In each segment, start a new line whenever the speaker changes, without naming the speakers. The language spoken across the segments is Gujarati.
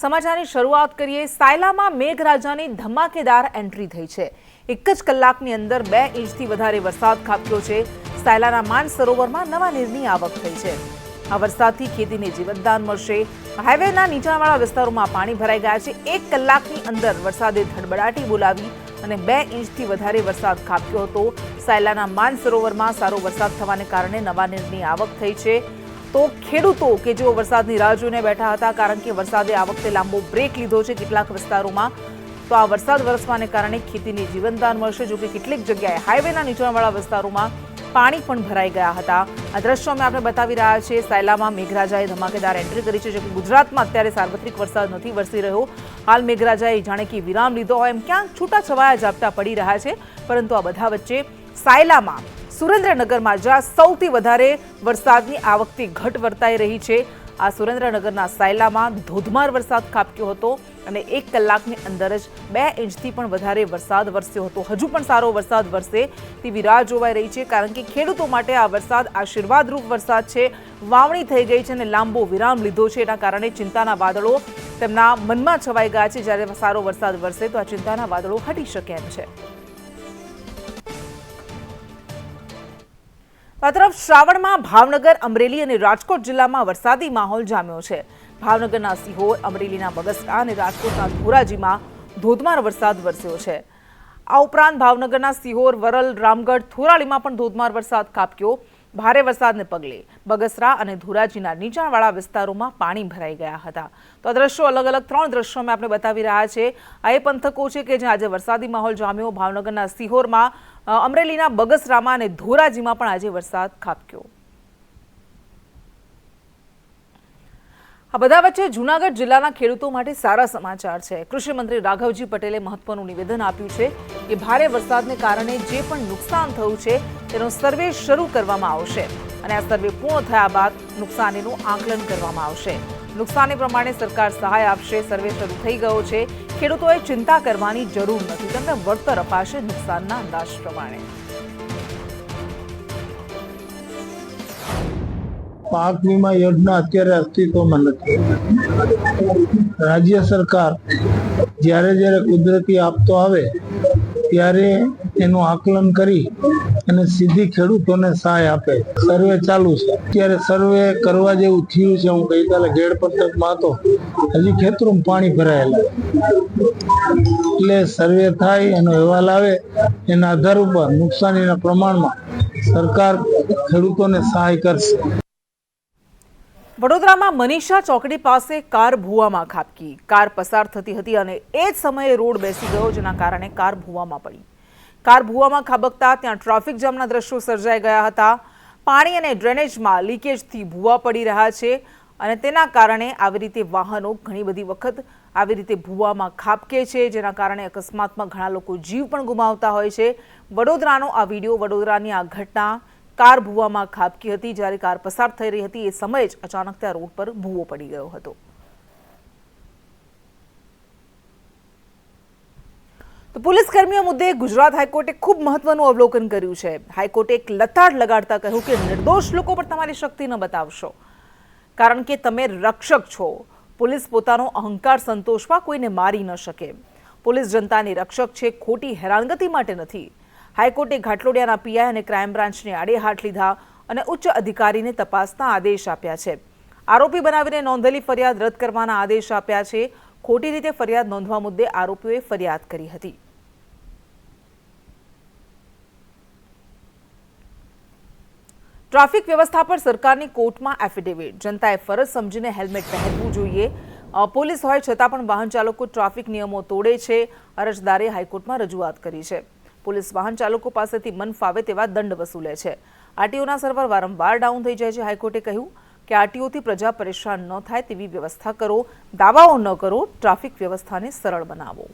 સમાચારની શરૂઆત કરીએ। સાયલામાં મેઘરાજાની ધમાકેદાર એન્ટ્રી થઈ છે। એક જ કલાકની અંદર 2 ઇંચથી વધારે વરસાદ ખાબક્યો છે। સાયલાના માનસરોવરમાં નવા નીરની આવક થઈ છે। આ વરસાદથી ખેતીને જીવતદાન મળશે। હાઈવેના નીચાણવાળા વિસ્તારોમાં પાણી ભરાઈ ગયા છે। 1 કલાકની અંદર વરસાદે ધડબડાટી બોલાવી અને 2 ઇંચથી વધારે વરસાદ ખાબક્યો હતો। સાયલાના માનસરોવરમાં સારો વરસાદ થવાને કારણે નવા નીરની આવક થઈ છે। તો ખેડૂતો કે જેઓ વરસાદની રાહ જોઈને બેઠા હતા, કારણ કે વરસાદે આ વખતે લાંબો બ્રેક લીધો છે કેટલાક વિસ્તારોમાં, તો આ વરસાદ વરસવાને કારણે ખેતીને જીવનદાન મળશે। જો કે કેટલીક જગ્યાએ હાઈવેના નીચાણવાળા વિસ્તારોમાં પાણી પણ ભરાઈ ગયા હતા। આ દ્રશ્યો અમે આપણે બતાવી રહ્યા છીએ। સાયલામાં મેઘરાજાએ ધમાકેદાર એન્ટ્રી કરી છે। જો કે ગુજરાતમાં અત્યારે સાર્વત્રિક વરસાદ નથી વરસી રહ્યો। હાલ મેઘરાજાએ જાણે કે વિરામ લીધો હોય એમ ક્યાંક છૂટાછવાયા ઝાપટા પડી રહ્યા છે, પરંતુ આ બધા વચ્ચે સાયલામાં સુરેન્દ્રનગરમાં જ્યાં સૌથી વધારે વરસાદની આ વખતે ઘટ વર્તાઈ રહી છે, આ સુરેન્દ્રનગરના સાયલામાં ધોધમાર વરસાદ ખાબક્યો હતો અને 1 કલાકની અંદર જ 2 ઇંચથી પણ વધારે વરસાદ વરસ્યો હતો। હજુ પણ સારો વરસાદ વરસે તેવી રાહ જોવાઈ રહી છે, કારણ કે ખેડૂતો માટે આ વરસાદ આશીર્વાદરૂપ વરસાદ છે। વાવણી થઈ ગઈ છે અને લાંબો વિરામ લીધો છે, એના કારણે ચિંતાના વાદળો તેમના મનમાં છવાઈ ગયા છે। જ્યારે સારો વરસાદ વરસે તો આ ચિંતાના વાદળો હટી શકે એમ છે। આ તરફ શ્રાવણમાં ભાવનગર, અમરેલી અને રાજકોટ જિલ્લામાં વરસાદી માહોલ જામ્યો છે। ભાવનગરના સિહોર, અમરેલીના બગસરા અને રાજકોટના ધોરાજીમાં ધોધમાર વરસાદ વરસ્યો છે। આ ઉપરાંત ભાવનગરના સિહોર, વરલ, રામગઢ, થોરાળીમાં પણ ધોધમાર વરસાદ ખાબક્યો। ભારે વરસાદને પગલે બગસરા અને ધોરાજીના નીચાણવાળા વિસ્તારોમાં પાણી ભરાઈ ગયા હતા। તો આ દ્રશ્યો અલગ અલગ 3 દ્રશ્યો અમે આપણે બતાવી રહ્યા છે। આ એ પંથકો છે કે જ્યાં આજે વરસાદી માહોલ જામ્યો। ભાવનગરના સિહોરમાં, અમરેલીના બગસરામાં અને ધોરાજીમાં પણ આજે વરસાદ ખાબક્યો। આ બધા વચ્ચે જૂનાગઢ જિલ્લાના ખેડૂતો માટે સારા સમાચાર છે। કૃષિ મંત્રી રાઘવજી પટેલે મહત્વનું નિવેદન આપ્યું છે કે ભારે વરસાદને કારણે જે પણ નુકસાન થયું છે તેનો સર્વે શરૂ કરવામાં આવશે અને આ સર્વે પૂર્ણ થયા બાદ નુકસાનીનું આકલન કરવામાં આવશે। નુકસાની પ્રમાણે સરકાર સહાય આપશે। સર્વે શરૂ થઈ ગયો છે। ખેડૂતોએ ચિંતા કરવાની જરૂર નથી, તેમને વળતર અપાશે નુકસાનના અંદાજ પ્રમાણે।
પાક વીમા યોજના અત્યારે અસ્તિત્વમાં નથી। રાજ્ય સરકાર જ્યારે કુદરતી આફતો આવે ત્યારે એનું આકલન કરી અને સીધી ખેડૂતોને સહાય આપે। સર્વે ચાલુ છે। અત્યારે સર્વે કરવા જેવું થયું છે। હું ગઈકાલે ઘેડ પંથકમાં હતો, હજી ખેતરોમાં પાણી ભરાયેલા, એટલે સર્વે થાય એનો અહેવાલ આવે, એના આધાર ઉપર નુકસાનીના પ્રમાણમાં સરકાર ખેડૂતોને સહાય કરશે।
વડોદરામાં મનીષા ચોકડી પાસે કાર ભૂવામાં ખાબકી। કાર પસાર થતી હતી અને એ જ સમયે રોડ બેસી ગયો, જેના કારણે કાર ભૂવામાં પડી। કાર ભૂવામાં ખાબકતા ત્યાં ટ્રાફિક જામના દ્રશ્યો સર્જાઈ ગયા હતા। પાણી અને ડ્રેનેજમાં લીકેજથી ભૂવા પડી રહ્યા છે અને તેના કારણે આવી રીતે વાહનો ઘણી બધી વખત આવી રીતે ભૂવામાં ખાબકે છે, જેના કારણે અકસ્માતમાં ઘણા લોકો જીવ પણ ગુમાવતા હોય છે। વડોદરાનો આ વિડીયો, વડોદરાની આ ઘટના કાર ભૂવામાં ખાબકી હતી। જ્યારે કાર પસાર થઈ રહી હતી એ સમયે જ અચાનક ત્યાં રોડ પર ભૂવો પડી ગયો હતો। તો પોલીસ કર્મીઓ મુદ્દે ગુજરાત હાઈકોર્ટે ખૂબ મહત્વનું અવલોકન કર્યું છે। હાઈકોર્ટે એક લતાડ લગાડતા કહ્યું કે નિર્દોષ લોકો પર તમારી શક્તિ ન બતાવશો, કારણ કે તમે રક્ષક છો। પોલીસ પોતાનો અહંકાર સંતોષવા કોઈને મારી ન શકે। પોલીસ જનતાની રક્ષક છે, ખોટી હેરાનગતિ માટે નથી। હાઈકોર્ટે ઘાટલોડિયાના પીઆઈ અને ક્રાઇમ બ્રાન્ચને આડે હાથ લીધા અને ઉચ્ચ અધિકારીને તપાસના આદેશ આપ્યા છે। આરોપી બનાવીને નોંધેલી ફરિયાદ રદ કરવાના આદેશ આપ્યા છે। ખોટી રીતે ફરિયાદ નોંધવા મુદ્દે આરોપીઓએ ફરિયાદ કરી હતી। ટ્રાફિક વ્યવસ્થા પર સરકારની કોર્ટમાં એફિડેવિટ। જનતાએ ફરજ સમજીને હેલ્મેટ પહેરવું જોઈએ। પોલીસ હોય છતાં પણ વાહન ચાલકો ટ્રાફિક નિયમો તોડે છે। અરજદારે હાઈકોર્ટમાં રજૂઆત કરી છે। પોલીસ વાહન ચાલકો પાસેથી મન ફાવે તેવા દંડ વસૂલે છે। આરટીઓના સર્વર વારંવાર ડાઉન થઈ જાય છે। હાઈકોર્ટે કહ્યું કે આરટીઓથી પ્રજા પરેશાન ન થાય તેવી વ્યવસ્થા કરો, દાવાઓ ન કરો, ટ્રાફિક વ્યવસ્થાને સરળ બનાવો।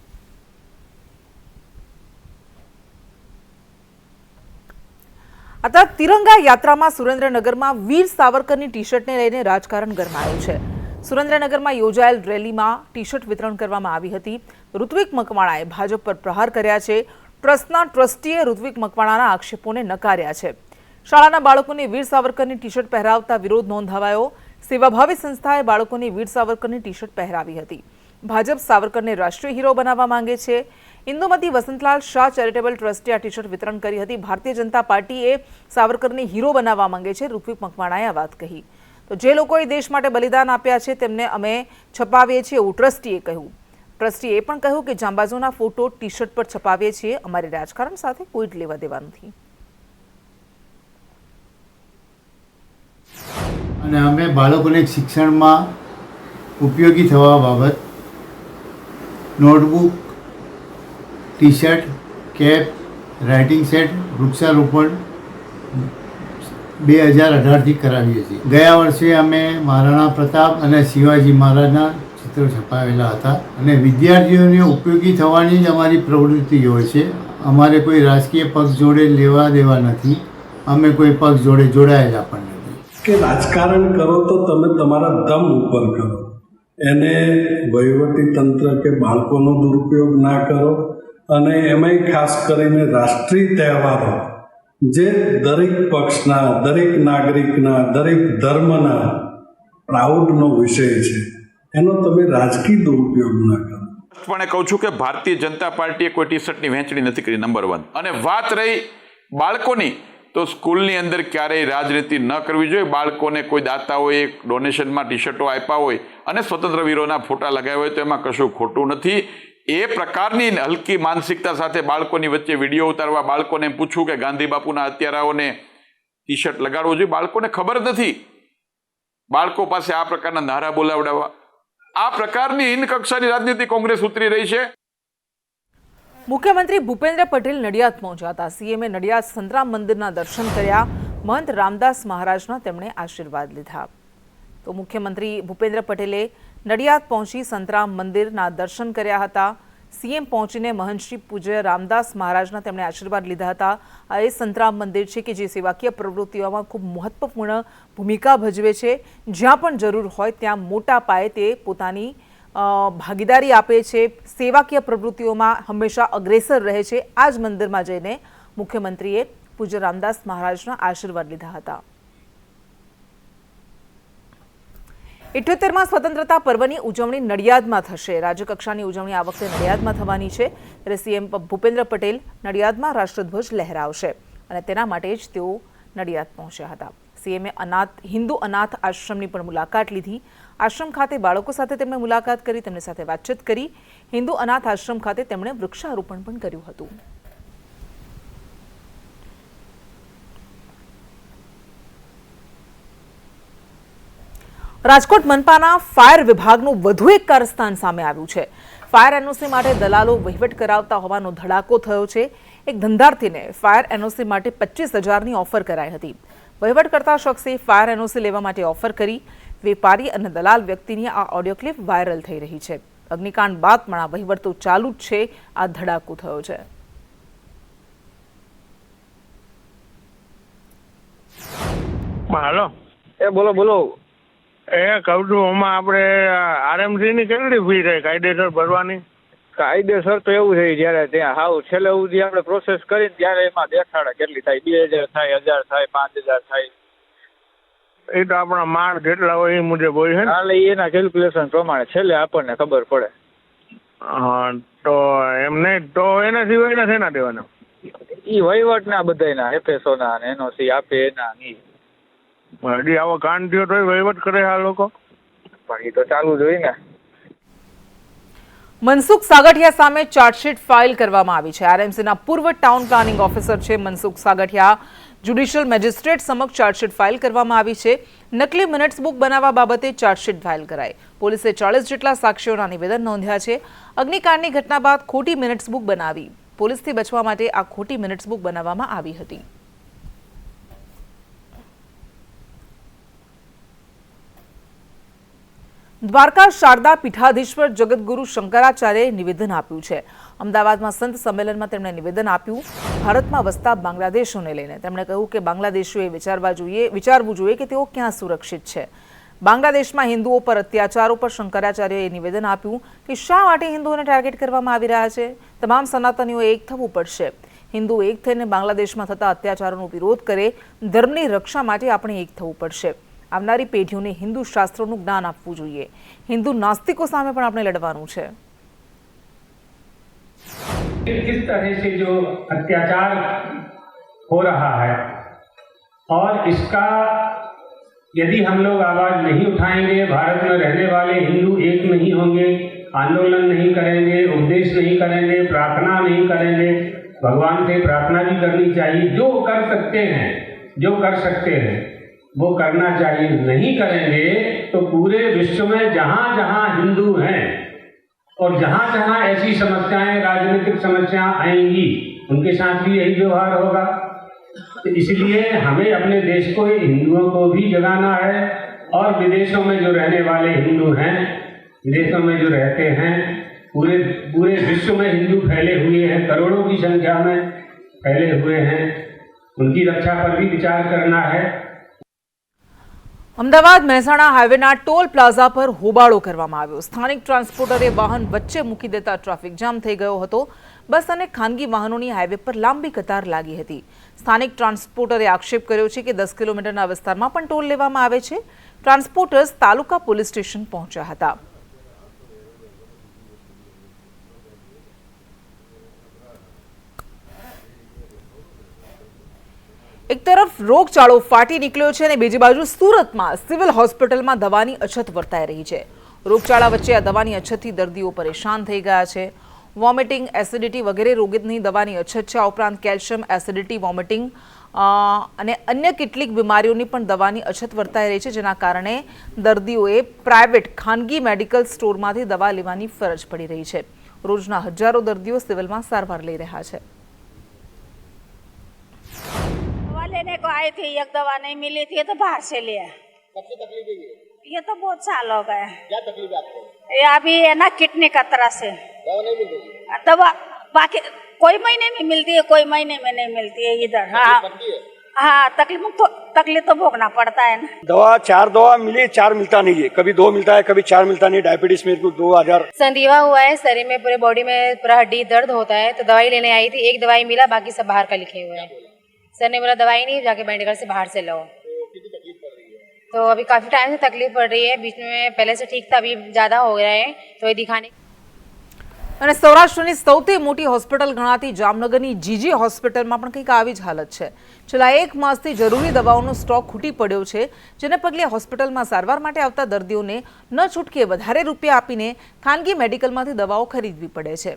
અત્યારે તિરંગા યાત્રામાં સુરેન્દ્રનગરમાં વીર સાવરકરની ટી શર્ટને લઈને રાજકારણ ગરમાયું છે। સુરેન્દ્રનગરમાં યોજાયેલ રેલીમાં ટી શર્ટ વિતરણ કરવામાં આવી હતી। ઋત્વિક મકવાણાએ ભાજપ પર પ્રહાર કર્યા છે। ટ્રસ્ટના ટ્રસ્ટીએ ઋત્વિક મકવાણાના આક્ષેપોને નકાર્યા છે। શાળાના બાળકોને વીર સાવરકરની ટી શર્ટ પહેરાવતા વિરોધ નોંધાવાયો। સેવાભાવી સંસ્થાએ બાળકોને વીર સાવરકરની ટી શર્ટ પહેરાવી હતી। ભાજપ સાવરકરને રાષ્ટ્રીય હીરો બનાવવા માંગે છે. ઇન્દુમતી વસંતલાલ શાહ ચેરિટેબલ ટ્રસ્ટે આ ટી શર્ટ વિતરણ કરી હતી. ભારતીય જનતા પાર્ટીએ સાવરકરને હીરો બનાવવા માંગે છે. ઋત્વિક મકવાણાએ આ વાત કહી. તો જે લોકોએ દેશ માટે બલિદાન આપ્યા છે તેમને અમે છપાવીએ છીએ એવું ટ્રસ્ટીએ કહ્યું. ટ્રસ્ટીએ પણ કહ્યું કે જાંબાઝોના ફોટો ટી શર્ટ પર છપાવીએ છીએ. અમારી રાજકારણ સાથે કોઈ જ લેવા દેવા નથી.
અને અમે બાળકોને શિક્ષણમાં ઉપયોગી થવા બાબત notebook, T shirt, cap, writing set, વૃક્ષારોપણ 2018થી કરાવીએ છીએ. ગયા વર્ષે અમે મહારાણા પ્રતાપ અને શિવાજી મહારાજના ચિત્રો છપાવેલા હતા અને વિદ્યાર્થીઓને ઉપયોગી થવાની જ અમારી પ્રવૃત્તિ હોય છે. અમારે કોઈ રાજકીય પક્ષ જોડે લેવા દેવા નથી. અમે કોઈ પક્ષ જોડે જોડાયેલા પણ નથી.
કે રાજકારણ કરો તો તમે તમારા દમ ઉપર કરો, એને વહીવટી તંત્ર કે બાળકોનો દુરુપયોગ ના કરો. અને એમાંય ખાસ કરીને રાષ્ટ્રીય તહેવારો જે દરેક પક્ષના, દરેક નાગરિકના, દરેક ધર્મના પ્રાઉડનો વિષય છે, એનો તમે રાજકીય દુરુપયોગ ના કરો.
પણ કહું છું કે ભારતીય જનતા પાર્ટીએ કોઈ ટી શર્ટની વહેંચણી નથી કરી, નંબર 1. અને વાત રહી બાળકોની, તો સ્કૂલની અંદર ક્યારેય રાજનીતિ ન કરવી જોઈએ. બાળકોને કોઈ દાતાઓએ ડોનેશનમાં ટી શર્ટો આપ્યા હોય અને સ્વતંત્ર વીરોના ફોટા લગાવ્યા હોય તો એમાં કશું ખોટું નથી. એ પ્રકારની હલકી માનસિકતા સાથે બાળકોની વચ્ચે વિડીયો ઉતારવા, બાળકોને પૂછવું કે ગાંધી બાપુના હત્યારાઓને ટી શર્ટ લગાડવો જોઈએ, બાળકોને ખબર જ નથી. બાળકો પાસે આ પ્રકારના નારા બોલાવડાવવા, આ પ્રકારની હીન કક્ષાની રાજનીતિ કોંગ્રેસ ઉતરી રહી છે.
મુખ્યમંત્રી ભૂપેન્દ્ર પટેલ નડિયાદ પહોંચ્યા હતા. સીએમએ નડિયાદ સંતરામ મંદિરના દર્શન કર્યા. મહંત રામદાસ મહારાજના તેમણે આશીર્વાદ લીધા. તો મુખ્યમંત્રી ભૂપેન્દ્ર પટેલે નડિયાદ પહોંચી સંતરામ મંદિરના દર્શન કર્યા હતા. સીએમ પહોંચીને મહંત શ્રી પૂજ્ય રામદાસ મહારાજના તેમણે આશીર્વાદ લીધા હતા. આ એ સંતરામ મંદિર છે કે જે સેવાકીય પ્રવૃત્તિઓમાં ખૂબ મહત્વપૂર્ણ ભૂમિકા ભજવે છે. જ્યાં પણ જરૂર હોય ત્યાં મોટા પાયે તે પોતાની ભાગીદારી આપે છે. સેવાકીય પ્રવૃત્તિઓમાં હંમેશા અગ્રેસર રહે છે. આ જ મંદિરમાં જઈને મુખ્યમંત્રીએ પૂજ્ય રામદાસ મહારાજના આશીર્વાદ લીધા હતા. 78માં સ્વતંત્રતા પર્વની ઉજવણી નડિયાદમાં થશે. રાજ્યકક્ષાની ઉજવણી આ વખતે નડિયાદમાં થવાની છે. ત્યારે સીએમ ભૂપેન્દ્ર પટેલ નડિયાદમાં રાષ્ટ્રધ્વજ લહેરાવશે અને તેના માટે જ તેઓ નડિયાદ પહોંચ્યા હતા. સીએમએ હિન્દુ અનાથ આશ્રમની પણ મુલાકાત લીધી. આશ્રમ ખાતે બાળકો સાથે તેમણે મુલાકાત કરી, તેમની સાથે વાતચીત કરી. હિન્દુ અનાથ આશ્રમ ખાતે તેમણે વૃક્ષારોપણ પણ કર્યું હતું. રાજકોટ મનપાના ફાયર વિભાગનું વધુ એક કારસ્તાન સામે આવ્યું છે. ફાયર એનઓસી માટે દલાલો વહીવટ કરાવતા હોવાનો ધડાકો થયો છે. એક ધંધાર્થીને ફાયર એનઓસી માટે 25,000ની ઓફર કરાઈ હતી. વહીવટ કરતા શખ્સે ફાયર એનઓસી લેવા માટે ઓફર કરી. વેપારી અને દલાલ વ્યક્તિની આ ઓડિયો ક્લિપ વાયરલ થઈ રહી છે. અગ્નિકાંડ બાદ પણ આ વહીવટ તો ચાલુ જ છે. આ ધડાકો થયો છે.
હાલો,
બોલો બોલો.
એ કહું છું, આમાં આપણે આરએમસી ની કેટલી ફી થાય કાયદેસર ભરવાની?
કાયદેસર તો એવું છે, જયારે ત્યાં હાવ છેલ્લે સુધી આપણે પ્રોસેસ કરીને ત્યારે એમાં દેખાડે કેટલી થાય. 2,000 થાય, 1,000 થાય, 5,000 થાય.
એ તો આપણા માળ જેટલા હોય એ મુજબ હોય છે ને?
એટલે એના કેલ્ક્યુલેશન પ્રમાણે છેલ્લે આપણને ખબર પડે.
હા, તો એમ નહીં તો એના સિવાય એના શેના દેવાના?
ઈ વહીવટના બધાયના એફએસઓ ના અને એનઓસી આપે એના ની.
હજી આવો કાંડ થયો તોય વહીવટ કરે આ લોકો?
પણ એ તો ચાલુ જ હોય ને.
મનસુખ સાગઠિયા સામે ચાર્જશીટ ફાઇલ કરવામાં આવી છે. આરએમસીના પૂર્વ ટાઉન પ્લાનિંગ ઓફિસર છે મનસુખ સાગઠિયા. જ્યુડિશિયલ મેજિસ્ટ્રેટ સમક્ષ ચાર્જશીટ ફાઇલ કરવામાં આવી છે. નકલી મિનિટ્સ બુક બનાવવા બાબતે ચાર્જશીટ ફાઇલ કરાઈ. પોલીસે 40 જેટલા સાક્ષીઓના નિવેદન નોંધ્યા છે. અગ્નિકાંડની ઘટના બાદ ખોટી મિનિટ્સ બુક બનાવી. પોલીસથી બચવા માટે આ ખોટી મિનિટ્સ બુક બનાવવામાં આવી હતી. દ્વારકા શારદા પીઠાધીશ્વર જગતગુરુ શંકરાચાર્યએ નિવેદન આપ્યું છે. અમદાવાદમાં સંત સંમેલનમાં તેમણે નિવેદન આપ્યું. ભારતમાં વસતા બાંગ્લાદેશોને લઈને તેમણે કહ્યું કે બાંગ્લાદેશીઓએ વિચારવું જોઈએ કે તેઓ ક્યાં સુરક્ષિત છે. બાંગ્લાદેશમાં હિન્દુઓ પર અત્યાચારો પર શંકરાચાર્યએ નિવેદન આપ્યું કે શા માટે હિન્દુઓને ટાર્ગેટ કરવામાં આવી રહ્યા છે. તમામ સનાતનીઓએ એક થવું પડશે. હિન્દુ એક થઈને બાંગ્લાદેશમાં થતા અત્યાચારોનો વિરોધ કરે. ધર્મની રક્ષા માટે આપણે એક થવું પડશે. આવનારી પેઢીઓને હિન્દુ શાસ્ત્રોનું જ્ઞાન આપવું જોઈએ. હિન્દુ નાસ્તિકો સામે પણ આપણે લડવાનું છે.
इस तरह से जो अत्याचार हो रहा है और इसका यदि हम लोग आवाज नहीं उठाएंगे, भारत में रहने वाले हिंदू एक नहीं होंगे, आंदोलन नहीं करेंगे, उपदेश नहीं करेंगे, प्रार्थना नहीं करेंगे, भगवान से प्रार्थना भी करनी चाहिए, जो कर सकते हैं वो करना चाहिए. नहीं करेंगे तो पूरे विश्व में जहां जहां हिंदू हैं और जहां जहां ऐसी समस्याएं, राजनीतिक समस्याएं आएंगी, उनके साथ भी यही व्यवहार होगा. तो इसलिए हमें अपने देश को, हिंदुओं को भी जगाना है और विदेशों में जो रहने वाले हिंदू हैं, विदेशों में जो रहते हैं, पूरे विश्व में हिंदू फैले हुए हैं, करोड़ों की संख्या में फैले हुए हैं, उनकी रक्षा पर भी विचार करना है.
અમદાવાદ મહેસાણા હાઈવેના ટોલ પ્લાઝા પર હોબાળો કરવામાં આવ્યો. સ્થાનિક ટ્રાન્સપોર્ટરે વાહન વચ્ચે મૂકી દેતા ટ્રાફિક જામ થઈ ગયો હતો. બસ અને ખાનગી વાહનોની હાઈવે પર લાંબી કતાર લાગી હતી. સ્થાનિક ટ્રાન્સપોર્ટરે આક્ષેપ કર્યો છે કે 10 કિલોમીટરના વિસ્તારમાં પણ ટોલ લેવામાં આવે છે. ટ્રાન્સપોર્ટર્સ તાલુકા પોલીસ સ્ટેશન પહોંચ્યા હતા. એક તરફ રોગચાળો ફાટી નીકળ્યો છે અને બીજી બાજુ સુરતમાં સિવિલ હોસ્પિટલમાં દવાની અછત વર્તાઈ રહી છે. રોગચાળા વચ્ચે આ દવાની અછતથી દર્દીઓ પરેશાન થઈ ગયા છે. વોમિટિંગ, એસિડિટી વગેરે રોગની દવાની અછત છે. આ ઉપરાંત કેલ્શિયમ, એસિડિટી, વોમિટિંગ અને અન્ય કેટલીક બીમારીઓની પણ દવાની અછત વર્તાઈ રહી છે, જેના કારણે દર્દીઓએ પ્રાઇવેટ ખાનગી મેડિકલ સ્ટોરમાંથી દવા લેવાની ફરજ પડી રહી છે. રોજના હજારો દર્દીઓ સિવિલમાં સારવાર લઈ રહ્યા છે.
लेने को आई थी, एक दवा नहीं मिली थी तो बाहर से लिया.
कब से तकलीफ है
ये तो बहुत साल हो गए.
क्या तकलीफ है आपको?
ये अभी है ना किडनी का तरह से
दवा नहीं मिल रही?
दवा बाकी कोई महीने में मिलती है, कोई महीने में नहीं मिलती है इधर. हाँ हाँ, तकलीफ तो भोगना पड़ता है ना.
दवा 4 दवा मिली, 4 मिलता नहीं है. कभी 2 मिलता है, कभी 4 मिलता नहीं. डायबिटीज मेरे को 2000
संधिवा हुआ है, शरीर में पूरे बॉडी में पूरा हड्डी दर्द होता है, तो दवाई लेने आई थी. एक दवाई मिला, बाकी सब बाहर का लिखे हुए हैं. सर ने बोला दवाई नहीं, जाके मेडिकल से बाहर से लो. तो अभी काफी टाइम से तकलीफ पड़ रही है. बीच में पहले से ठीक था, अभी ज्यादा हो गया है, तो ये दिखाने.
અને સૌરાષ્ટ્રની સૌથી મોટી હોસ્પિટલ ગણાતી જામનગરની જીજી હોસ્પિટલમાં પણ કંઈક આવી જ હાલત છે. છેલ્લા 1 માસથી જરૂરી દવાઓનો સ્ટોક ખૂટી પડ્યો છે, જેને પગલે હોસ્પિટલમાં સારવાર માટે આવતા દર્દીઓને ન છૂટકે વધારે રૂપિયા આપીને ખાનગી મેડિકલમાંથી દવાઓ ખરીદવી પડે છે.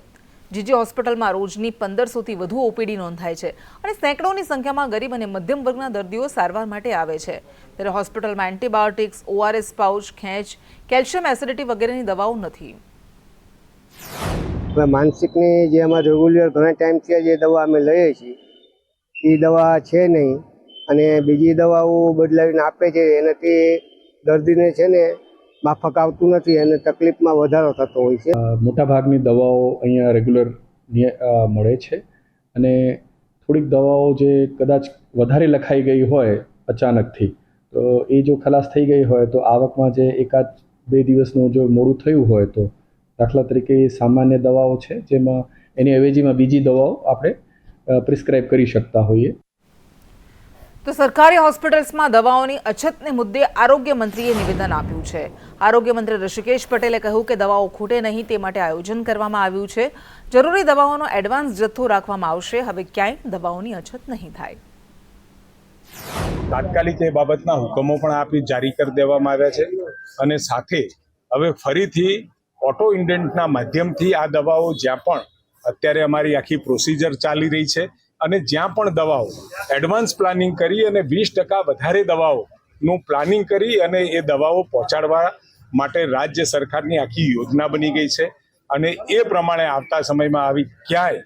જીજી હોસ્પિટલમાં રોજની 1500થી વધુ ઓપીડી નોંધાય છે અને સેંકડોની સંખ્યામાં ગરીબ અને મધ્યમ વર્ગના દર્દીઓ સારવાર માટે આવે છે. ત્યારે હોસ્પિટલમાં એન્ટીબાયોટિક્સ, ORS પાઉચ, ખેંચ, કેલ્શિયમ, એસિડિટી વગેરેની દવાઓ નથી.
માનસિકની જે અમારે રેગ્યુલર ઘણા ટાઈમથી જે દવા અમે લઈએ છીએ એ દવા છે નહીં અને બીજી દવાઓ બદલાવીને આપે છે, એનાથી દર્દીને છે ને માફક આવતું નથી અને તકલીફમાં વધારો થતો હોય છે.
મોટાભાગની દવાઓ અહીંયા રેગ્યુલર મળે છે અને થોડીક દવાઓ જે કદાચ વધારે લખાઈ ગઈ હોય અચાનકથી, તો એ જો ખલાસ થઈ ગઈ હોય તો આવકમાં જે 1-2 દિવસનું જો મોડું થયું હોય તો દાખલા તરીકે સામાન્ય દવાઓ છે જેમાં એની અવેજીમાં બીજી દવાઓ આપણે પ્રિસ્ક્રાઇબ કરી શકતા હોઈએ.
તો સરકારી હોસ્પિટલ્સમાં દવાઓની અછતને મુદ્દે આરોગ્ય મંત્રીએ નિવેદન આપ્યું છે. આરોગ્ય મંત્રી ઋષિકેશ પટેલે કહ્યું કે દવાઓ ખૂટે નહીં તે માટે આયોજન કરવામાં આવ્યું છે. જરૂરી દવાઓનો એડવાન્સ જથ્થો રાખવામાં આવશે. હવે ક્યાંય દવાઓની અછત નહીં થાય.
તાત્કાલિક એ બાબતના હુકમો પણ આપી જારી કરી દેવામાં આવ્યા છે અને સાથે હવે ફરીથી ઓટો ઇન્ડેન્ટના માધ્યમથી આ દવાઓ જ્યાં પણ અત્યારે અમારી આખી પ્રોસિજર ચાલી રહી છે અને જ્યાં પણ દવાઓ એડવાન્સ પ્લાનિંગ કરી અને 20% વધારે દવાઓનું પ્લાનિંગ કરી અને એ દવાઓ પહોંચાડવા માટે રાજ્ય સરકારની આખી યોજના બની ગઈ છે અને એ પ્રમાણે આવતા સમયમાં આવી ક્યાંય,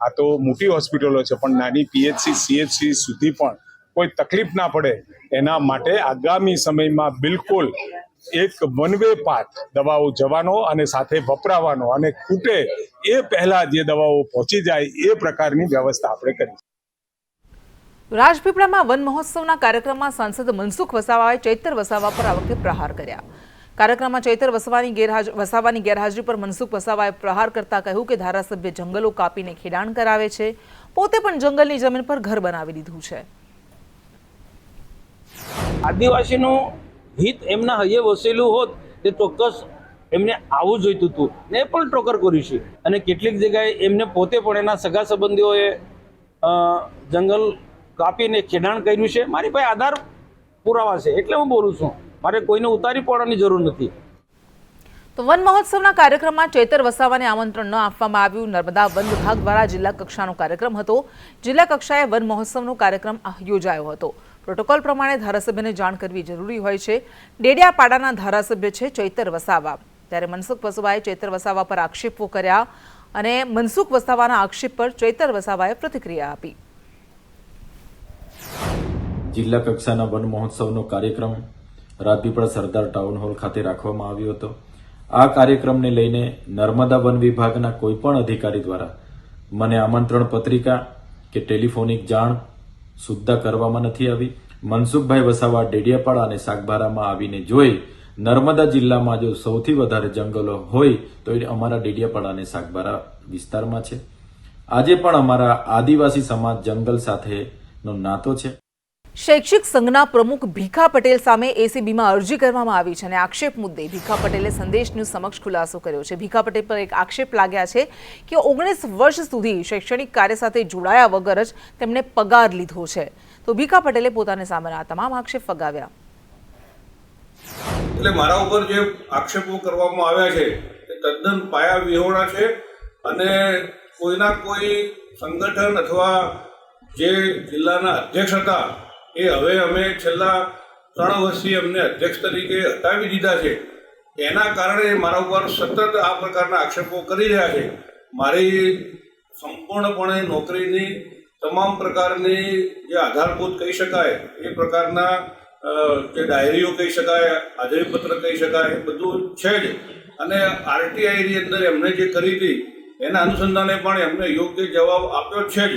આ તો મોટી હોસ્પિટલો છે પણ નાની PHC, CHC સુધી પણ કોઈ તકલીફ ના પડે એના માટે આગામી સમયમાં બિલકુલ એક વન વે પાથ દવાઓ જવાનો અને સાથે વપરાવાનો અને ખૂટે એ પહેલા જે દવાઓ પહોંચી જાય એ પ્રકારની વ્યવસ્થા આપણે કરી.
રાજપીપળામાં વન મહોત્સવના કાર્યક્રમમાં સાંસદ મનસુખ વસાવાએ ચૈતર વસાવા પર આ વખતે પ્રહાર કર્યા. કાર્યક્રમમાં ચૈતર વસાવાની ગેરહાજરી પર મનસુખ વસાવાએ પ્રહાર કરતા કહ્યું કે ધારાસભ્ય જંગલો કાપીને ખેડાણ કરાવે છે, પોતે પણ જંગલની જમીન પર ઘર બનાવી દીધું છે.
આદિવાસીનું હિત એમના હૈયે વસેલું હોત તે ચોક્કસ એમને આવું જોઈતું હતું ને એ પણ ટોકર કર્યું છે. અને કેટલીક જગ્યાએ એમને પોતે પણ એના સગા સંબંધીઓએ જંગલ કાપીને ખેડાણ કર્યું છે. મારી પાસે આધાર પુરાવા છે એટલે હું બોલું છું, મારે કોઈને ઉતારી પડવાની જરૂર નથી.
તો વન મહોત્સવના કાર્યક્રમમાં ચૈતર વસાવાને આમંત્રણ ન આપવામાં આવ્યું. નર્મદા વન વિભાગ દ્વારા જિલ્લા કક્ષાનો કાર્યક્રમ હતો. જિલ્લા કક્ષાએ વન મહોત્સવનો કાર્યક્રમ યોજાયો હતો. પ્રોટોકોલ પ્રમાણે ધારાસભ્યને જાણ કરવી જરૂરી હોય છે. ડેડિયાપાડાના ધારાસભ્ય છે ચૈતર વસાવા, ત્યારે મનસુખ વસાવાએ ચૈતર વસાવા પર આક્ષેપો કર્યા અને મનસુખ વસાવાના આક્ષેપ પર ચૈતર વસાવાએ પ્રતિક્રિયા આપી.
જિલ્લા કક્ષાના વન મહોત્સવનો કાર્યક્રમ રાજપીપળા સરદાર ટાઉન હોલ ખાતે રાખવામાં આવ્યો હતો. આ કાર્યક્રમને લઈને નર્મદા વન વિભાગના કોઈપણ અધિકારી દ્વારા મને આમંત્રણ પત્રિકા કે ટેલિફોનિક જાણ સુદ્ધા કરવામાં નથી આવી. મનસુખભાઈ વસાવા ડેડિયાપાડા અને સાગબારામાં આવીને જોઈ નર્મદા જિલ્લામાં જો સૌથી વધારે જંગલો હોય તો એ અમારા ડેડિયાપાડા અને સાગબારા વિસ્તારમાં છે. આજે પણ અમારા આદિવાસી સમાજ જંગલ સાથેનો નાતો છે.
શૈક્ષિક સંઘના પ્રમુખ ભીખા પટેલ સામે એસીબીમાં અરજી કરવામાં આવી છે અને આક્ષેપ મુદ્દે ભીખા પટેલે સંદેશ ન્યૂઝ સમક્ષ ખુલાસો કર્યો છે. ભીખા પટેલ પર એક આક્ષેપ લાગ્યા છે કે 19 વર્ષ સુધી શૈક્ષણિક કાર્ય સાથે જોડાયા વગર જ તેમણે પગાર લીધો છે. તો ભીખા પટેલે પોતાની સામેના તમામ આક્ષેપ ફગાવ્યા.
એટલે મારા ઉપર જે આક્ષેપો કરવામાં આવ્યા છે તે તદ્દન પાયા વિહોણા છે અને કોઈના કોઈ સંગઠન અથવા જે જિલ્લાના અધ્યક્ષ હતા એ હવે અમે છેલ્લા 3 વર્ષથી અમને અધ્યક્ષ તરીકે હટાવી દીધા છે. એના કારણે મારા ઉપર સતત આ પ્રકારના આક્ષેપો કરી રહ્યા છે. મારી સંપૂર્ણપણે નોકરીની તમામ પ્રકારની જે આધારભૂત કહી શકાય એ પ્રકારના જે ડાયરીઓ કહી શકાય, હાજરીપત્ર કહી શકાય, એ બધું છે જ. અને આરટીઆઈની અંદર એમણે જે કરી હતી એના અનુસંધાને પણ એમને યોગ્ય જવાબ આપ્યો છે જ.